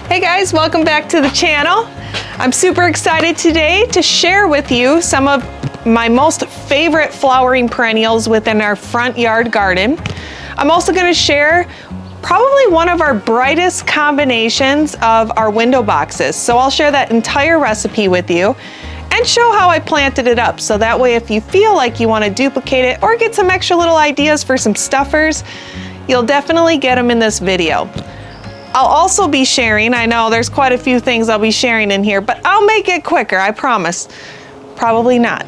Hey guys, welcome back to the channel. I'm super excited today to share with you some of my most favorite flowering perennials within our front yard garden. I'm also going to share probably one of our brightest combinations of our window boxes. So I'll share that entire recipe with you and show how I planted it up. So that way if you feel like you want to duplicate it or get some extra little ideas for some stuffers, you'll definitely get them in this video. I'll also be sharing, I know there's quite a few things I'll be sharing in here, but I'll make it quicker, I promise. Probably not.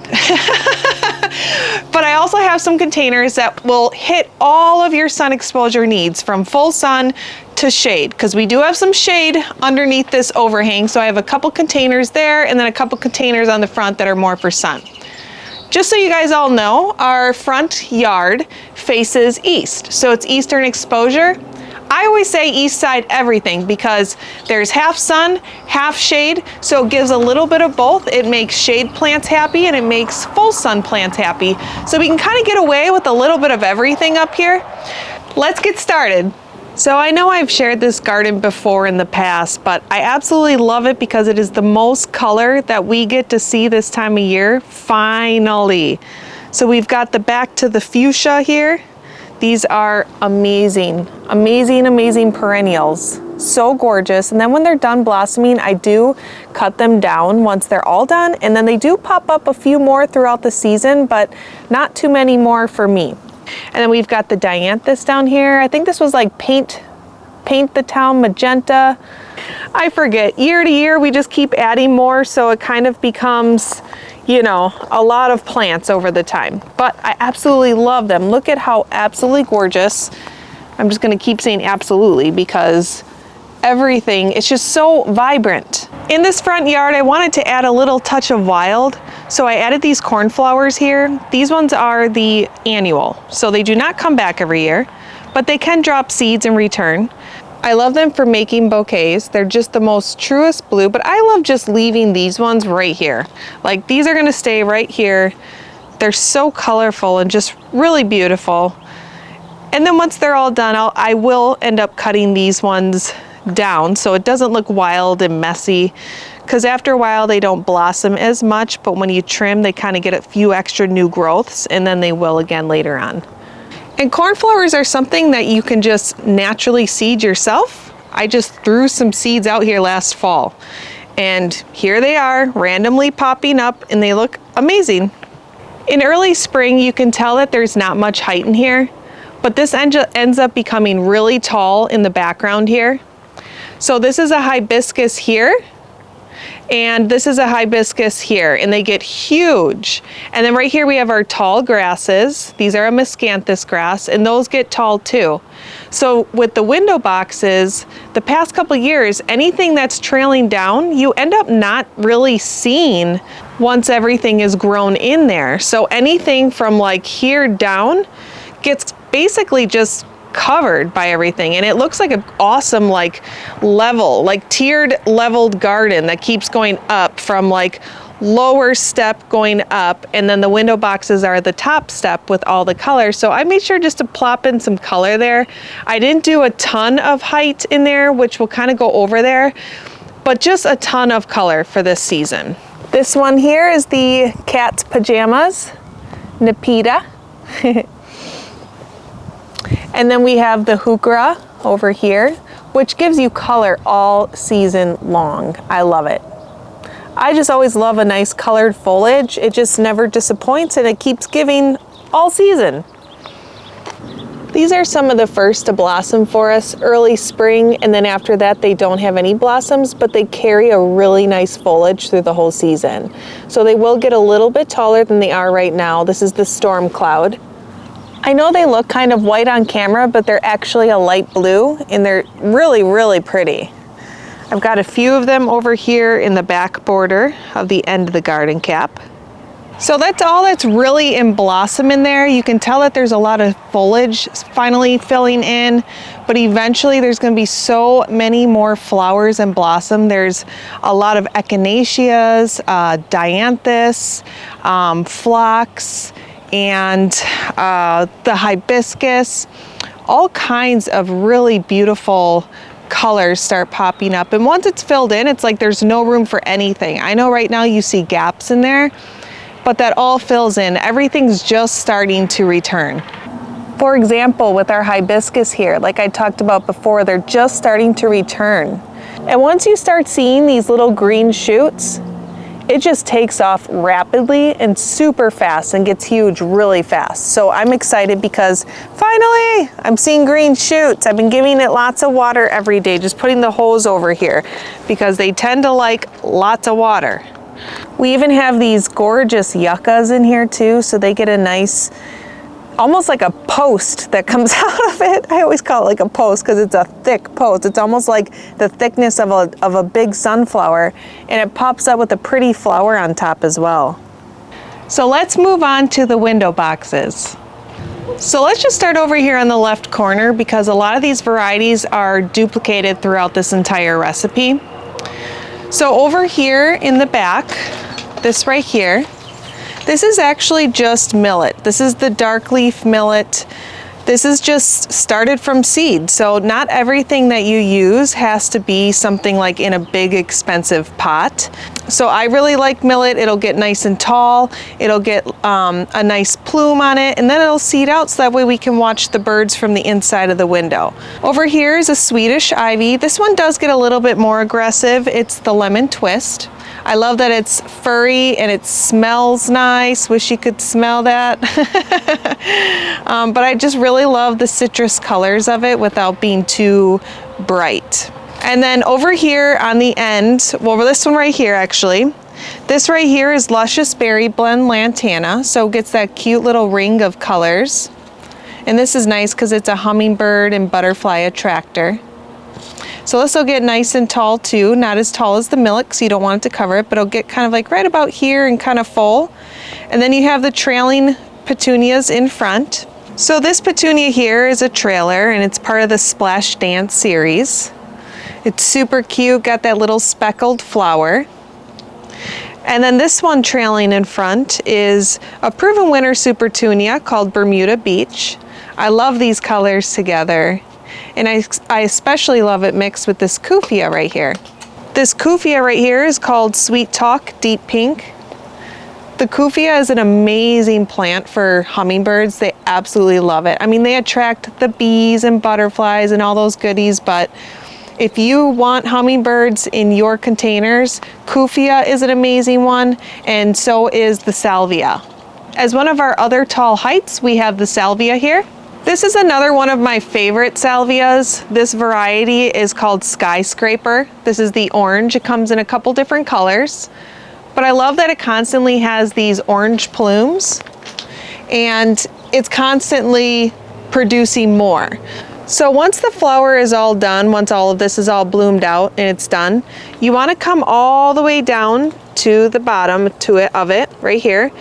But I also have some containers that will hit all of your sun exposure needs, from full sun to shade, because we do have some shade underneath this overhang. So I have a couple containers there and then a couple containers on the front that are more for sun. Just so you guys all know, our front yard faces east. So it's eastern exposure. I always say east side everything because there's half sun, half shade, so it gives a little bit of both. It makes shade plants happy and it makes full sun plants happy. So we can kind of get away with a little bit of everything up here. Let's get started. So I know I've shared this garden before in the past, but I absolutely love it because it is the most color that we get to see this time of year, finally. So we've got the back to the fuchsia here. These are amazing, amazing, amazing perennials. So gorgeous. And then when they're done blossoming, I do cut them down once they're all done. And then they do pop up a few more throughout the season, but not too many more for me. And then we've got the dianthus down here. I think this was like paint the town magenta. I forget, year to year, we just keep adding more. So it kind of becomes, you know, a lot of plants over the time, but I absolutely love them. Look at how absolutely gorgeous. I'm just going to keep saying absolutely because everything, it's just so vibrant. In this front yard, I wanted to add a little touch of wild. So I added these cornflowers here. These ones are the annual. So they do not come back every year, but they can drop seeds in return. I love them for making bouquets. They're just the most truest blue, but I love just leaving these ones right here. Like these are gonna stay right here. They're so colorful and just really beautiful. And then once they're all done, I will end up cutting these ones down so it doesn't look wild and messy, because after a while they don't blossom as much, but when you trim, they kind of get a few extra new growths and then they will again later on. And cornflowers are something that you can just naturally seed yourself. I just threw some seeds out here last fall and here they are randomly popping up and they look amazing. In early spring, you can tell that there's not much height in here, but this ends up becoming really tall in the background here. So this is a hibiscus here. And this is a hibiscus here, and they get huge. And then right here we have our tall grasses. These are a miscanthus grass, and those get tall too. So with the window boxes, the past couple years, anything that's trailing down, you end up not really seeing once everything is grown in there. So anything from like here down gets basically just covered by everything, and it looks like an awesome like level, like tiered leveled garden that keeps going up from like lower step going up, and then the window boxes are the top step with all the color. So I made sure just to plop in some color there. I didn't do a ton of height in there, which will kind of go over there, but just a ton of color for this season. This one here is the cat's pajamas, Nepeta. And then we have the heuchera over here, which gives you color all season long. I love it. I just always love a nice colored foliage. It just never disappoints and it keeps giving all season. These are some of the first to blossom for us early spring, and then after that they don't have any blossoms, but they carry a really nice foliage through the whole season. So they will get a little bit taller than they are right now. This is the storm cloud. I know they look kind of white on camera, but they're actually a light blue and they're really, really pretty. I've got a few of them over here in the back border of the end of the garden cap. So that's all that's really in blossom in there. You can tell that there's a lot of foliage finally filling in, but eventually there's going to be so many more flowers and blossom. There's a lot of echinaceas, dianthus, phlox, and the hibiscus. all kinds of really beautiful colors start popping up. And once it's filled in, it's like there's no room for anything. I know right now you see gaps in there, but that all fills in. Everything's just starting to return. For example, with our hibiscus here, like I talked about before, they're just starting to return. And once you start seeing these little green shoots, it just takes off rapidly and super fast and gets huge really fast. So I'm excited because finally I'm seeing green shoots. I've been giving it lots of water every day, just putting the hose over here because they tend to like lots of water. We even have these gorgeous yuccas in here too, so they get a nice, almost like a post that comes out of it. I always call it like a post because it's a thick post. It's almost like the thickness of a big sunflower, and it pops up with a pretty flower on top as well. So let's move on to the window boxes. So let's just start over here on the left corner because a lot of these varieties are duplicated throughout this entire recipe. So over here in the back, this right here, this is actually just millet. This is the dark leaf millet. This is just started from seed. So not everything that you use has to be something like in a big expensive pot. So I really like millet. It'll get nice and tall. It'll get a nice plume on it, and then it'll seed out so that way we can watch the birds from the inside of the window. Over here is a Swedish ivy. This one does get a little bit more aggressive. It's the lemon twist. I love that it's furry and it smells nice. Wish you could smell that. But I just really love the citrus colors of it without being too bright. And then over here on the end, well, this one right here actually, this right here is Luscious Berry Blend Lantana. So it gets that cute little ring of colors. And this is nice because it's a hummingbird and butterfly attractor. So this will get nice and tall too, not as tall as the millet because you don't want it to cover it, but it'll get kind of like right about here and kind of full. And then you have the trailing petunias in front. So this petunia here is a trailer and it's part of the Splash Dance series. It's super cute, got that little speckled flower. And then this one trailing in front is a proven winner supertunia called Bermuda Beach. I love these colors together. And I especially love it mixed with this Kufia right here. This Kufia right here is called Sweet Talk Deep Pink. The Kufia is an amazing plant for hummingbirds. They absolutely love it. I mean, they attract the bees and butterflies and all those goodies, but if you want hummingbirds in your containers, Kufia is an amazing one, and so is the Salvia. As one of our other tall heights, we have the Salvia here. This is another one of my favorite salvias. This variety is called Skyscraper. This is the orange. It comes in a couple different colors, but I love that it constantly has these orange plumes and it's constantly producing more. So once the flower is all done, once all of this is all bloomed out and it's done, you want to come all the way down to the bottom of it right here,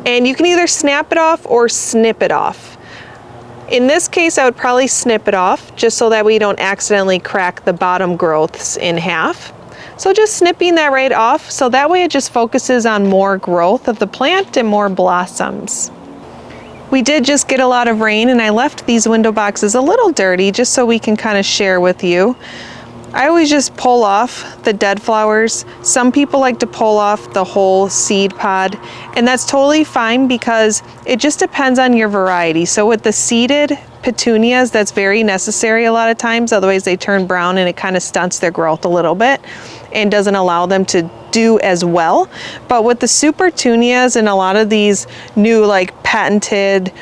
and you can either snap it off or snip it off. In this case, I would probably snip it off just so that we don't accidentally crack the bottom growths in half. So just snipping that right off, so that way it just focuses on more growth of the plant and more blossoms. We did just get a lot of rain and I left these window boxes a little dirty just so we can kind of share with you. I always just pull off the dead flowers. Some people like to pull off the whole seed pod, and that's totally fine because it just depends on your variety. So with the seeded petunias, that's very necessary a lot of times, otherwise they turn brown and it kind of stunts their growth a little bit and doesn't allow them to do as well. But with the supertunias and a lot of these new like patented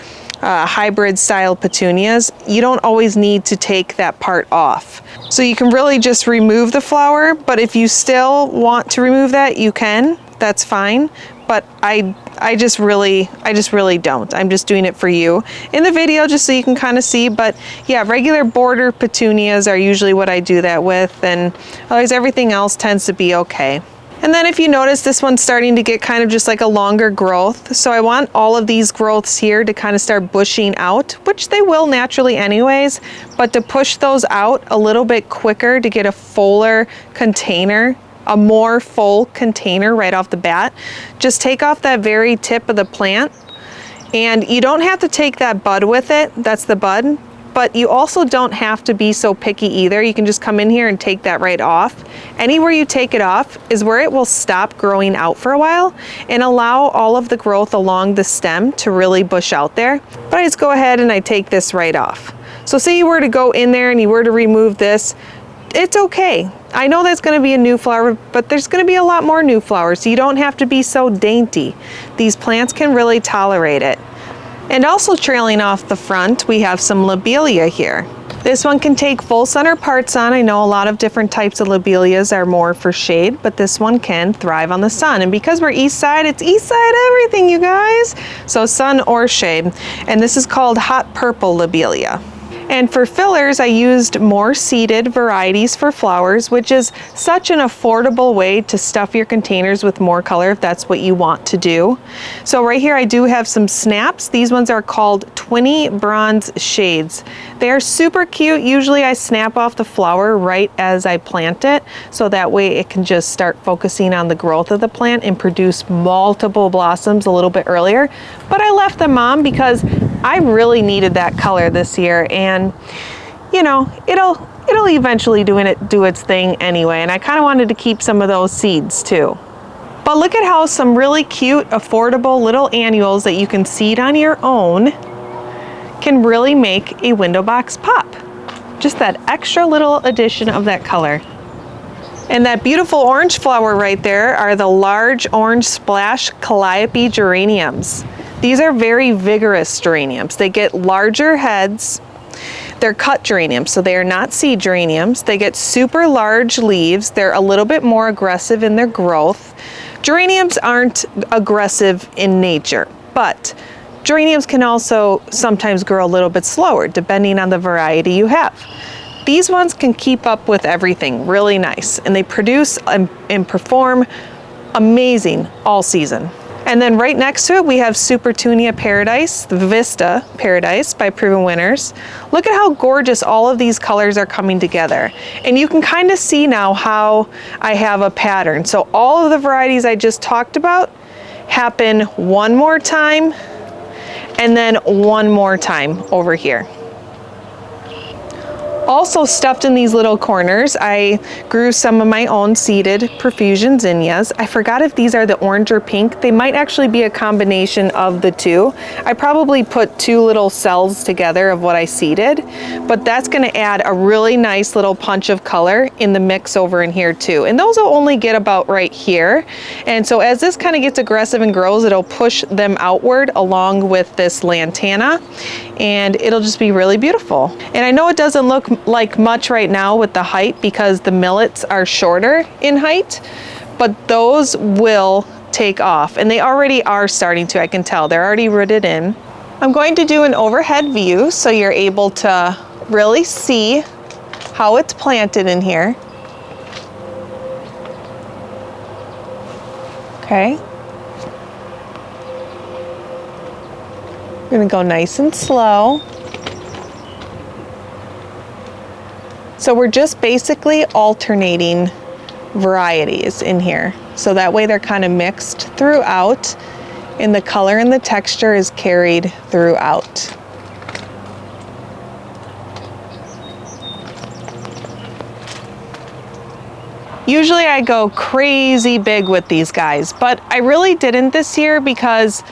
hybrid style petunias, you don't always need to take that part off. So you can really just remove the flower, but if you still want to remove that, you can, that's fine. But I just really don't. I'm just doing it for you in the video just so you can kind of see. But yeah, regular border petunias are usually what I do that with, and otherwise everything else tends to be okay. And then if you notice, this one's starting to get kind of just like a longer growth. So I want all of these growths here to kind of start bushing out, which they will naturally anyways, but to push those out a little bit quicker to get a fuller container, a more full container right off the bat, just take off that very tip of the plant. And you don't have to take that bud with it, that's the bud, but you also don't have to be so picky either. You can just come in here and take that right off. Anywhere you take it off is where it will stop growing out for a while and allow all of the growth along the stem to really bush out there. But I just go ahead and I take this right off. So say you were to go in there and you were to remove this, it's okay. I know that's going to be a new flower, but there's going to be a lot more new flowers, so you don't have to be so dainty. These plants can really tolerate it. And also trailing off the front, we have some lobelia here. This one can take full sun or part sun. I know a lot of different types of lobelias are more for shade, but this one can thrive on the sun. And because we're east side, it's east side everything, you guys. So sun or shade. And this is called hot purple lobelia. And for fillers, I used more seeded varieties for flowers, which is such an affordable way to stuff your containers with more color if that's what you want to do. So right here I do have some snaps. These ones are called 20 bronze shades. They are super cute. Usually I snap off the flower right as I plant it, so that way it can just start focusing on the growth of the plant and produce multiple blossoms a little bit earlier. But I left them on because I really needed that color this year, and you know, it'll eventually do its thing anyway, and I kind of wanted to keep some of those seeds too. But look at how some really cute, affordable little annuals that you can seed on your own can really make a window box pop. Just that extra little addition of that color. And that beautiful orange flower right there are the large orange splash calliope geraniums. These are very vigorous geraniums. They get larger heads. They're cut geraniums, so they are not seed geraniums. They get super large leaves. They're a little bit more aggressive in their growth. Geraniums aren't aggressive in nature, but geraniums can also sometimes grow a little bit slower depending on the variety you have. These ones can keep up with everything really nice, and they produce and perform amazing all season. And then right next to it, we have Supertunia Paradise, the Vista Paradise by Proven Winners. Look at how gorgeous all of these colors are coming together. And you can kind of see now how I have a pattern. So all of the varieties I just talked about happen one more time and then one more time over here. Also stuffed in these little corners, I grew some of my own seeded profusion zinnias. I forgot if these are the orange or pink. They might actually be a combination of the two. I probably put two little cells together of what I seeded, but that's gonna add a really nice little punch of color in the mix over in here too. And those will only get about right here. And so as this kind of gets aggressive and grows, it'll push them outward along with this lantana, and it'll just be really beautiful. And I know it doesn't look like much right now with the height because the millets are shorter in height, but those will take off, and they already are starting to. I can tell they're already rooted in. I'm going to do an overhead view so you're able to really see how it's planted in here. Okay. I'm gonna go nice and slow. So we're just basically alternating varieties in here. So that way they're kind of mixed throughout, and the color and the texture is carried throughout. Usually I go crazy big with these guys, but I really didn't this year because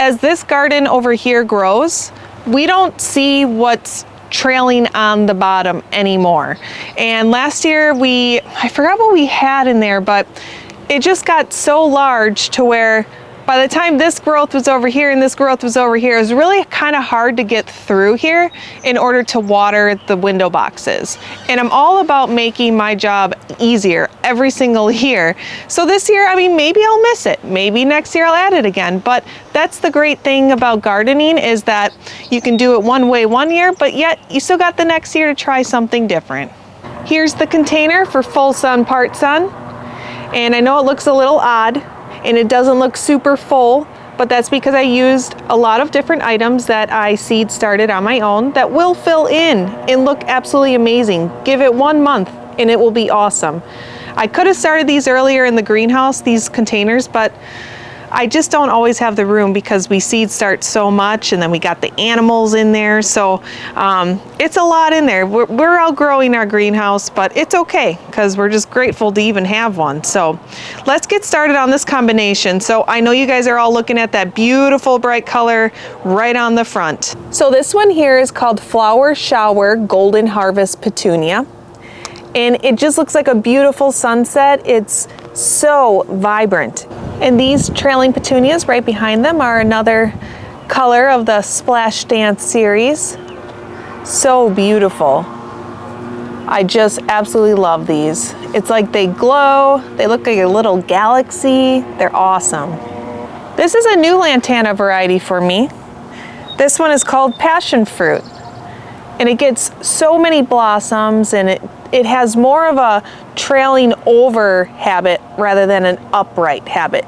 as this garden over here grows, we don't see what's trailing on the bottom anymore. And last year I forgot what we had in there, but it just got so large to where by the time this growth was over here and this growth was over here, it was really kind of hard to get through here in order to water the window boxes. And I'm all about making my job easier every single year. So this year, I mean, maybe I'll miss it. Maybe next year I'll add it again. But that's the great thing about gardening, is that you can do it one way one year, but yet you still got the next year to try something different. Here's the container for full sun, part sun. And I know it looks a little odd, and it doesn't look super full, but that's because I used a lot of different items that I seed started on my own that will fill in and look absolutely amazing. Give it 1 month and it will be awesome. I could have started these earlier in the greenhouse, these containers, but I just don't always have the room because we seed start so much, and then we got the animals in there. So it's a lot in there. We're outgrowing our greenhouse, but it's okay because we're just grateful to even have one. So let's get started on this combination. So I know you guys are all looking at that beautiful bright color right on the front. So this one here is called Flower Shower Golden Harvest Petunia. And it just looks like a beautiful sunset. It's so vibrant. And these trailing petunias right behind them are another color of the Splash Dance series. So beautiful. I just absolutely love these. It's like they glow. They look like a little galaxy. They're awesome. This is a new lantana variety for me. This one is called Passion Fruit. And it gets so many blossoms, and it has more of a trailing over habit rather than an upright habit.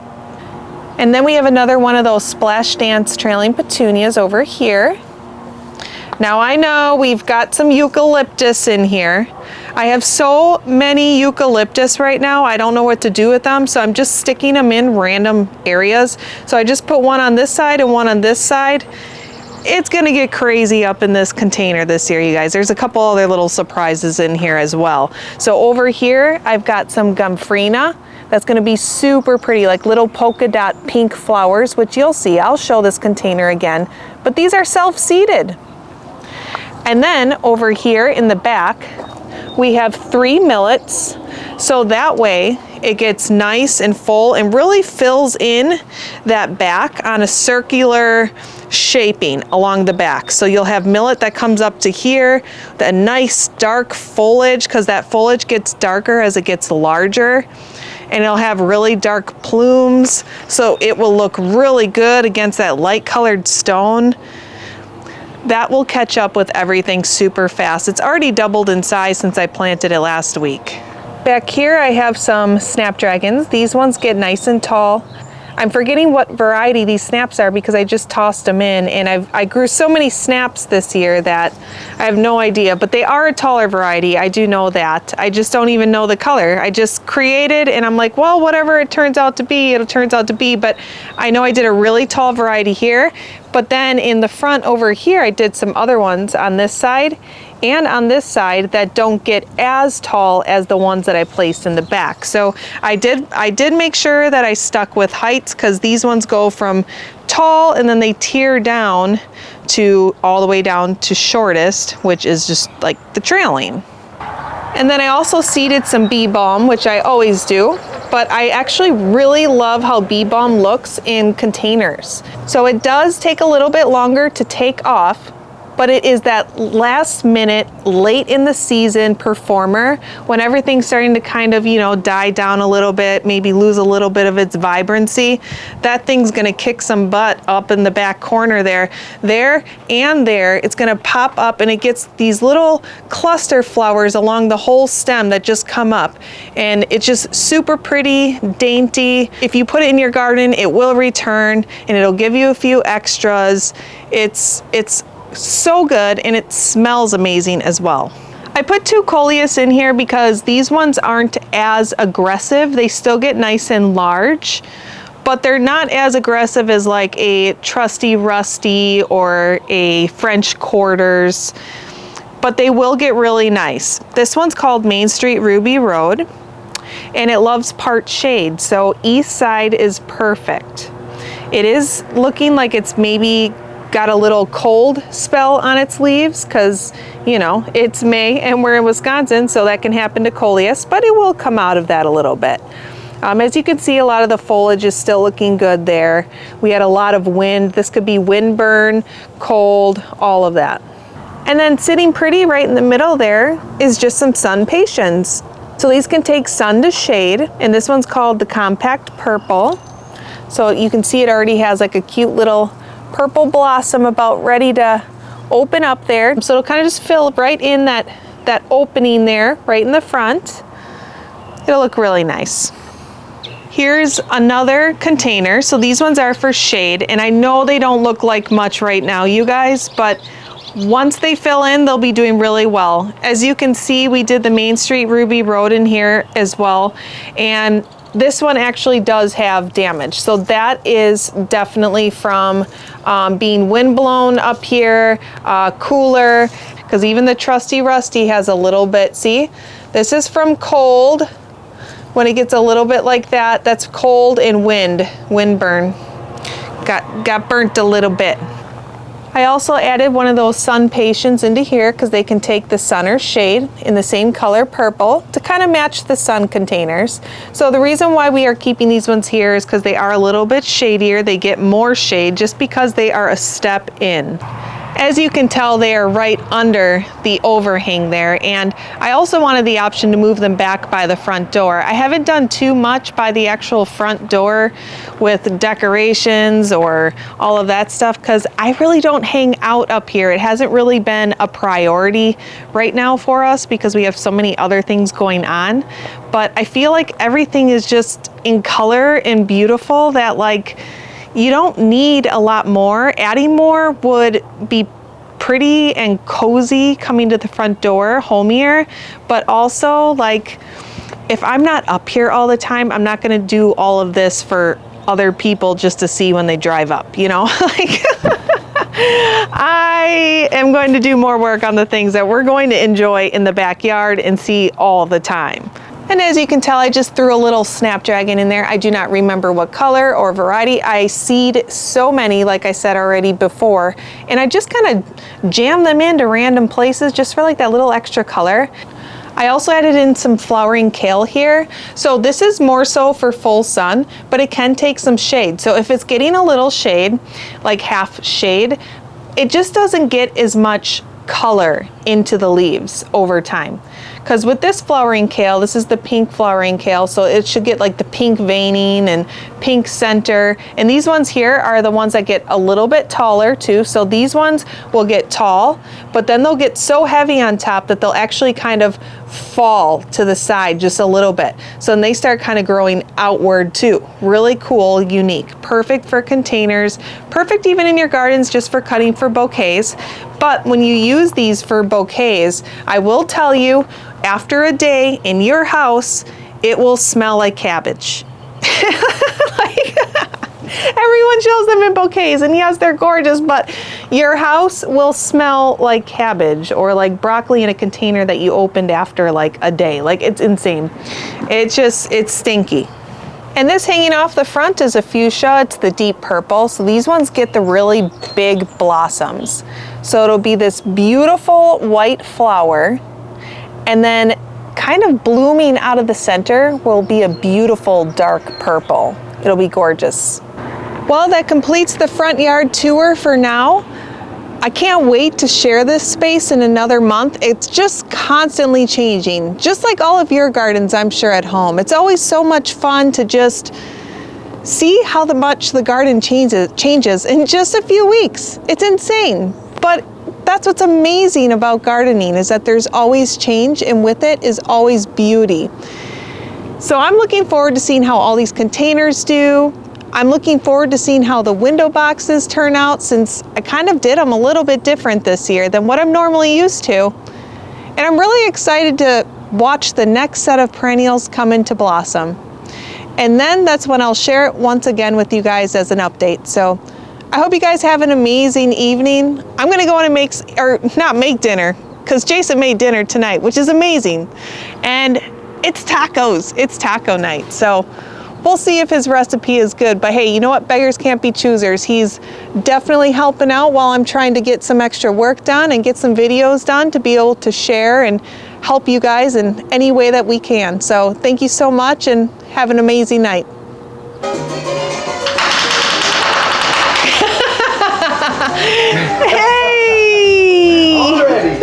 And then we have another one of those Splash Dance trailing petunias over here. Now I know we've got some eucalyptus in here. I have so many eucalyptus right now, I don't know what to do with them, so I'm just sticking them in random areas. So I just put one on this side and one on this side. It's gonna get crazy up in this container this year, you guys. There's a couple other little surprises in here as well. So over here, I've got some Gomphrena. That's gonna be super pretty, like little polka dot pink flowers, which you'll see. I'll show this container again, but these are self-seeded. And then over here in the back, we have 3 millets. So that way it gets nice and full and really fills in that back on a circular shaping along the back. So you'll have millet that comes up to here, the nice dark foliage, because that foliage gets darker as it gets larger, and it'll have really dark plumes. So it will look really good against that light colored stone. That will catch up with everything super fast. It's already doubled in size since I planted it last week. Back here I have some snapdragons. These ones get nice and tall. I'm forgetting what variety these snaps are because I just tossed them in, and I grew so many snaps this year that I have no idea, but they are a taller variety. I do know that. I just don't even know the color. I just created, and I'm like, well, whatever it turns out to be, it turns out to be, but I know I did a really tall variety here, but then in the front over here, I did some other ones on this side and on this side that don't get as tall as the ones that I placed in the back. So I did make sure that I stuck with heights, because these ones go from tall and then they tear down to all the way down to shortest, which is just like the trailing. And then I also seeded some bee balm, which I always do, but I actually really love how bee balm looks in containers. So it does take a little bit longer to take off, but it is that last minute, late in the season performer when everything's starting to kind of, die down a little bit, maybe lose a little bit of its vibrancy. That thing's gonna kick some butt up in the back corner there. It's gonna pop up, and it gets these little cluster flowers along the whole stem that just come up. And it's just super pretty, dainty. If you put it in your garden, it will return and it'll give you a few extras. It's so good, and it smells amazing as well. I put 2 coleus in here because these ones aren't as aggressive. They still get nice and large, but they're not as aggressive as like a Trusty Rusty or a French Quarters, but they will get really nice. This one's called Main Street Ruby Road, and it loves part shade, so east side is perfect. It is looking like it's maybe got a little cold spell on its leaves because, it's May and we're in Wisconsin, so that can happen to coleus, but it will come out of that a little bit. As you can see, a lot of the foliage is still looking good there. We had a lot of wind. This could be windburn, cold, all of that. And then sitting pretty right in the middle there is just some sun patiens. So these can take sun to shade, and this one's called the Compact Purple. So you can see it already has like a cute little purple blossom about ready to open up there. So it'll kind of just fill right in that opening there, right in the front. It'll look really nice. Here's another container. So these ones are for shade, and I know they don't look like much right now, you guys, but once they fill in, they'll be doing really well. As you can see, we did the Main Street Ruby Road in here as well. And this one actually does have damage. So that is definitely from being windblown up here, cooler, because even the Trusty Rusty has a little bit, see? This is from cold. When it gets a little bit like that, that's cold and wind burn. Got burnt a little bit. I also added one of those sun patients into here because they can take the sun or shade in the same color, purple, to kind of match the sun containers. So the reason why we are keeping these ones here is because they are a little bit shadier. They get more shade just because they are a step in. As you can tell, they are right under the overhang there, and I also wanted the option to move them back by the front door. I haven't done too much by the actual front door with decorations or all of that stuff because I really don't hang out up here. It hasn't really been a priority right now for us because we have so many other things going on, but I feel like everything is just in color and beautiful that, like, you don't need a lot more. Adding more would be pretty and cozy coming to the front door, homier, but also, like, if I'm not up here all the time, I'm not gonna do all of this for other people just to see when they drive up, you know? Like, I am going to do more work on the things that we're going to enjoy in the backyard and see all the time. And as you can tell, I just threw a little Snapdragon in there. I do not remember what color or variety. I seed so many, like I said already before, and I just kind of jam them into random places just for like that little extra color. I also added in some flowering kale here. So this is more so for full sun, but it can take some shade. So if it's getting a little shade, like half shade, it just doesn't get as much color into the leaves over time. Because with this flowering kale, this is the pink flowering kale, so it should get like the pink veining and pink center. And these ones here are the ones that get a little bit taller too. So these ones will get tall, but then they'll get so heavy on top that they'll actually kind of fall to the side just a little bit. So then they start kind of growing outward too. Really cool, unique, perfect for containers, perfect even in your gardens just for cutting for bouquets. But when you use these for bouquets, I will tell you, after a day in your house, it will smell like cabbage. Like, everyone shows them in bouquets, and yes, they're gorgeous, but your house will smell like cabbage or like broccoli in a container that you opened after like a day. Like, it's insane. It's stinky. And this hanging off the front is a fuchsia. It's the deep purple. So these ones get the really big blossoms. So it'll be this beautiful white flower, and then kind of blooming out of the center will be a beautiful dark purple. It'll be gorgeous. Well, that completes the front yard tour for now. I can't wait to share this space in another month. It's just constantly changing, just like all of your gardens, I'm sure, at home. It's always so much fun to just see how much the garden changes in just a few weeks. It's insane. But that's what's amazing about gardening, is that there's always change, and with it is always beauty. So I'm looking forward to seeing how all these containers do. I'm looking forward to seeing how the window boxes turn out, since I kind of did them a little bit different this year than what I'm normally used to. And I'm really excited to watch the next set of perennials come into blossom. And then that's when I'll share it once again with you guys as an update. So I hope you guys have an amazing evening. I'm gonna go in and not make dinner, because Jason made dinner tonight, which is amazing. And it's tacos, it's taco night. So we'll see if his recipe is good, but hey, you know what? Beggars can't be choosers. He's definitely helping out while I'm trying to get some extra work done and get some videos done to be able to share and help you guys in any way that we can. So thank you so much, and have an amazing night. Hey! Already.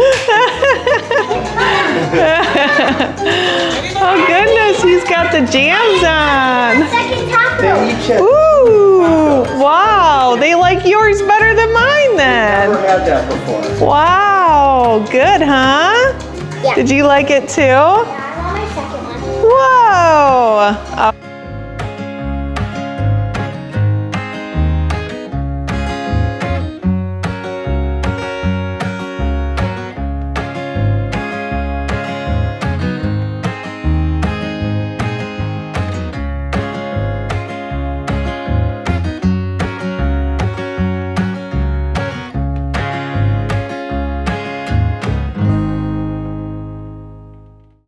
Oh goodness, he's got the jams on. Second taco. They each have Ooh, wow, they like yours better than mine then. never had that before. Wow, good, huh? Yeah. Did you like it too? Yeah, I want my second one. Whoa.